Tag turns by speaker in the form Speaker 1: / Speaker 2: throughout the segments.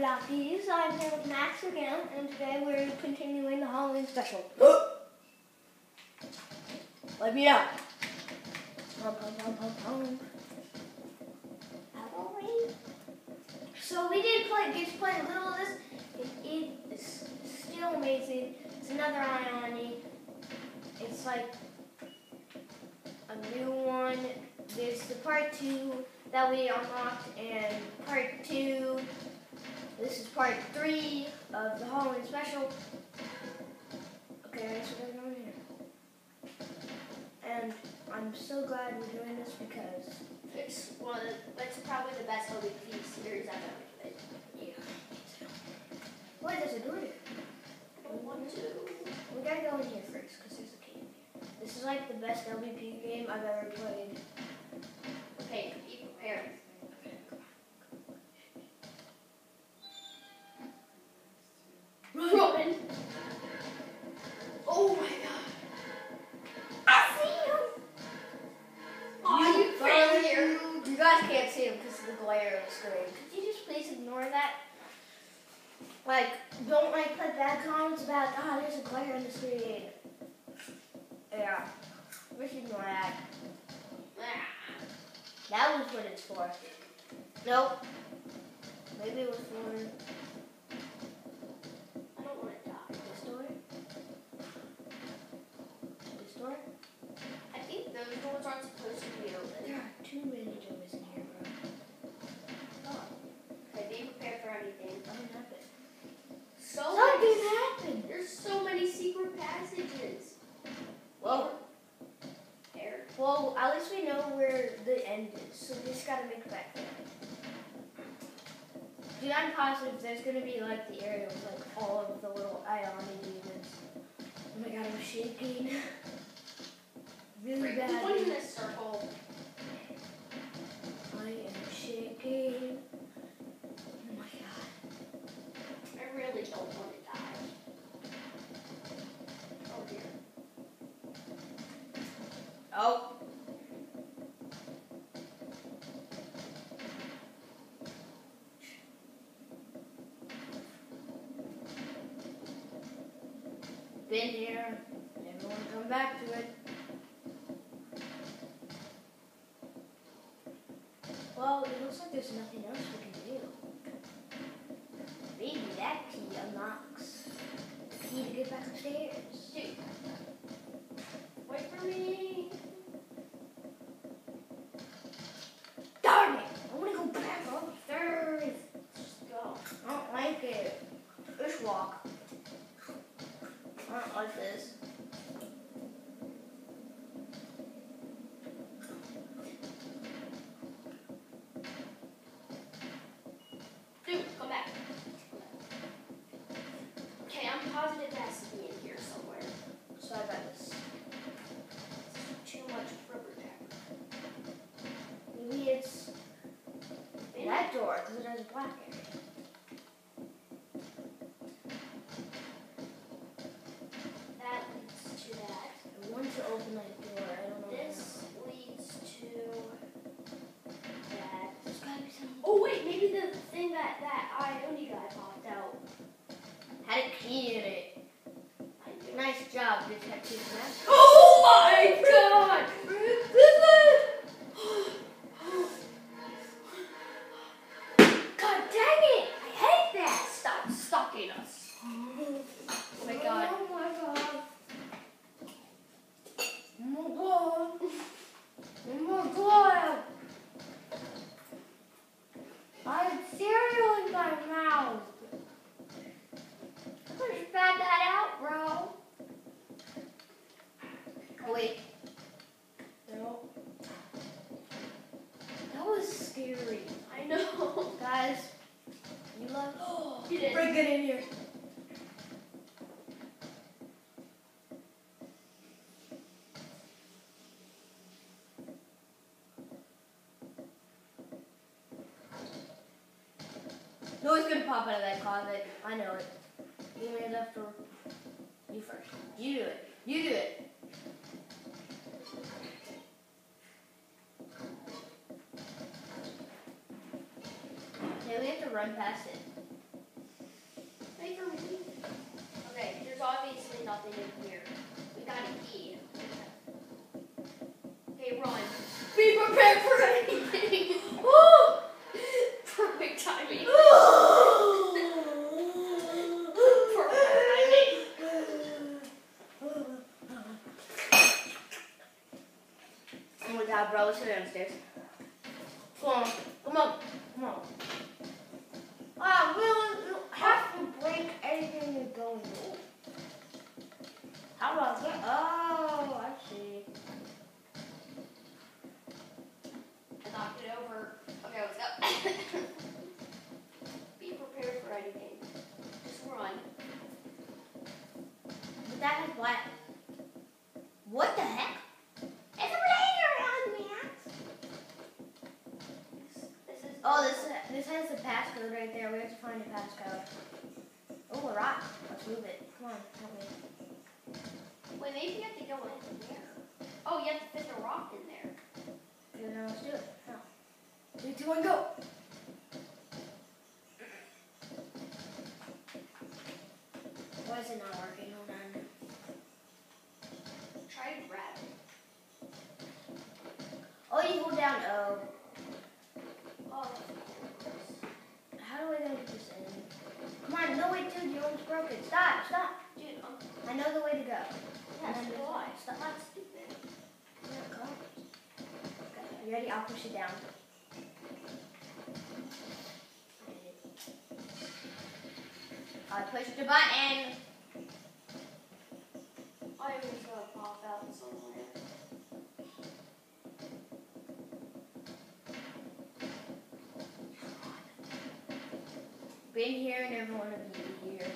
Speaker 1: Adoptees. I'm here with Max again, and today we're continuing the Halloween special. Let me out. Halloween. So we did just play a little of this. It is still amazing. It's another Ioni. It's like a new one. There's the part 2 that we unlocked, and part 2. This is part 3 of the Halloween special. Okay, so we're going here. And I'm so glad we're doing this because
Speaker 2: it's probably the best OVP series I've ever played.
Speaker 1: Yeah. Why does it do it?
Speaker 2: I don't want to.
Speaker 1: We gotta go in here first because there's a key in here. This is like the best LVP game I've ever played.
Speaker 2: Okay, be prepared. Run! Oh my god! I see him! Oh, you crazy!
Speaker 1: You guys can't see him because of the glare of the screen. Could you just please ignore that? Like, don't put bad comments about, there's a glare on the screen. Yeah. We should ignore that. That was what it's for. Nope. Maybe it was for
Speaker 2: I don't want to die.
Speaker 1: this door? This door?
Speaker 2: I think those doors aren't supposed to be open.
Speaker 1: There are too many doors in here, bro. Oh,
Speaker 2: Okay, be prepared for anything.
Speaker 1: nothing happened.
Speaker 2: Something
Speaker 1: happened!
Speaker 2: There's so many secret passages.
Speaker 1: Whoa.
Speaker 2: There.
Speaker 1: Well, at least we know where the end is, so we just gotta make it back there. Dude, I'm positive there's gonna be like the area with like all of the little Ioni demons. Oh my god, I'm shaking. Really
Speaker 2: The
Speaker 1: bad.
Speaker 2: one in this circle.
Speaker 1: I am shaking. Oh my god.
Speaker 2: I really don't want to die. Oh dear.
Speaker 1: Oh. Been here. Never want to come back to it. Well, it looks like there's nothing else we can do. Maybe that key unlocks the key to get back upstairs.
Speaker 2: Dude. Wait for me.
Speaker 1: Darn it! I want to go back upstairs.
Speaker 2: Just go.
Speaker 1: I don't like it. Just walk. I don't like this.
Speaker 2: Dude, come back. Okay, I'm positive it has to be in here somewhere.
Speaker 1: So I got this.
Speaker 2: Too much rubber tape.
Speaker 1: Maybe it's in that door because it has a black area.
Speaker 2: That leads to that.
Speaker 1: I want to open that door. I don't know.
Speaker 2: This leads to that.
Speaker 1: There's gotta be some.
Speaker 2: Oh wait, maybe the thing that Ioni guy popped out.
Speaker 1: Had a key in it.
Speaker 2: I do.
Speaker 1: Nice job, Detective Master.
Speaker 2: Oh my god! God dang it! I hate that! Stop stalking us. Oh my god.
Speaker 1: Oh my god. Oh my god. Oh my god. I had cereal in my mouth. I could have spat that out, bro. Oh, wait. No. That was scary.
Speaker 2: I know.
Speaker 1: Guys, you love.
Speaker 2: You did.
Speaker 1: Bring it in here. No one's gonna pop out of that closet. I know it. You made it after. You first. You do it. You do it. Okay, we have to run past it.
Speaker 2: paper we need. Okay, there's obviously nothing in here. We got a key. Okay, run. Be prepared for anything. Woo! Perfect timing. Perfect timing.
Speaker 1: Oh my god, bro, let's go downstairs. Come on, come on, come on. We don't have to break anything you're going to do. How about that? Oh, I see.
Speaker 2: I knocked it over. Okay, let's go. Be prepared for anything. Just run.
Speaker 1: But that has what? What the heck? It's a blazer on me.
Speaker 2: This is.
Speaker 1: Oh, this has the passcode right there. We have to find the passcode. Oh, a rock. Let's move it. Come on, help me.
Speaker 2: Wait, maybe you have to go in there. Oh, you have to fit the rock in there.
Speaker 1: Okay, now let's do it. Now. 3, 2, 1, go. Why is it not working? Hold on.
Speaker 2: Try to grab it.
Speaker 1: Oh, you hold down O.
Speaker 2: Oh.
Speaker 1: How do I get this in? Come on, no wait, dude, you almost broke it. Stop, stop.
Speaker 2: Dude,
Speaker 1: I know the way to go.
Speaker 2: yeah,
Speaker 1: And then
Speaker 2: so do I.
Speaker 1: stop.
Speaker 2: That's stupid.
Speaker 1: Yeah, come. Okay, you ready? I'll push it down. I pushed the button.
Speaker 2: I am just gonna pop out somewhere.
Speaker 1: Been here, never want to be here.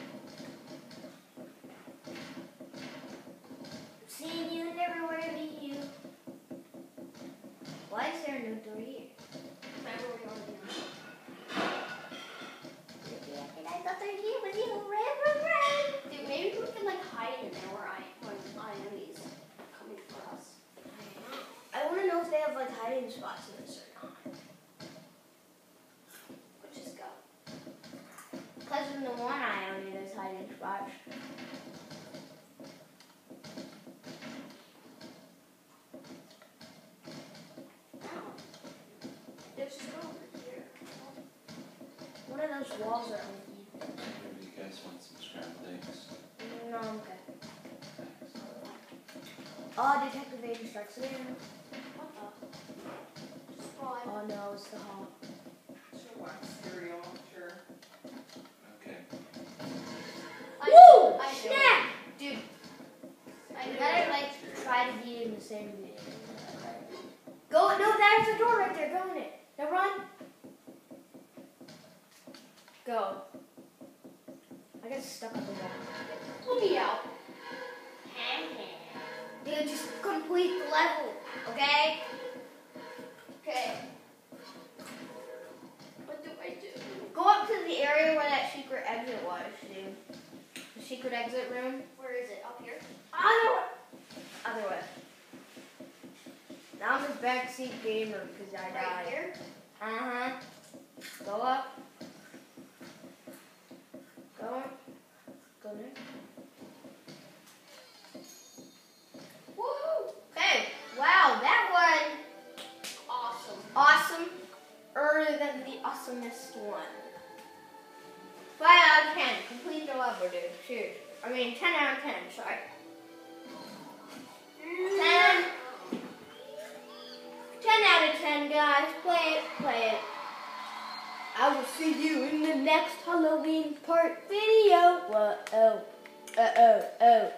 Speaker 1: Seen you, never want to be you. Why is there no door here?
Speaker 2: Remember we already know.
Speaker 1: I thought they're here with you. Run.
Speaker 2: Dude, maybe we can like hide in there when enemies are coming for us.
Speaker 1: I want to know if they have like hiding spots in this or not.
Speaker 2: Let's just go.
Speaker 1: Because in the one I only there's hiding spots.
Speaker 2: No. Let's just go over here.
Speaker 1: One of those walls are empty.
Speaker 3: Maybe you guys want some scrambled eggs?
Speaker 1: No, I'm okay. Oh, Detective Agent strikes again.
Speaker 2: What the? Just run.
Speaker 1: Oh no, it's the hall.
Speaker 4: She'll watch cereal, I'm sure.
Speaker 3: Okay.
Speaker 1: Woo!
Speaker 2: I know.
Speaker 1: Snap!
Speaker 2: Dude. I
Speaker 1: You
Speaker 2: know.
Speaker 1: gotta like try to be in the same video. Go, no, there's the door right there. Go in it. Now run. Go. I got stuck on the wall.
Speaker 2: Pull me out.
Speaker 1: Dude, just complete the level, okay?
Speaker 2: Okay. What do I do?
Speaker 1: Go up to the area where that secret exit was, dude. The secret exit room.
Speaker 2: Where is it? Up here?
Speaker 1: Other way. Other way. Now I'm a backseat gamer because I died.
Speaker 2: Right here?
Speaker 1: Uh-huh. Go up. Go up. Go there.
Speaker 2: Woohoo!
Speaker 1: Okay. Wow, that one
Speaker 2: Awesome.
Speaker 1: awesome. Than the awesomest one. 5 out of 10. Complete the level, dude. Seriously. I mean, 10 out of 10. Sorry. 10. 10 out of 10, guys. Play it. Play it. I will see you in the next Halloween part video. Whoa, oh. Oh.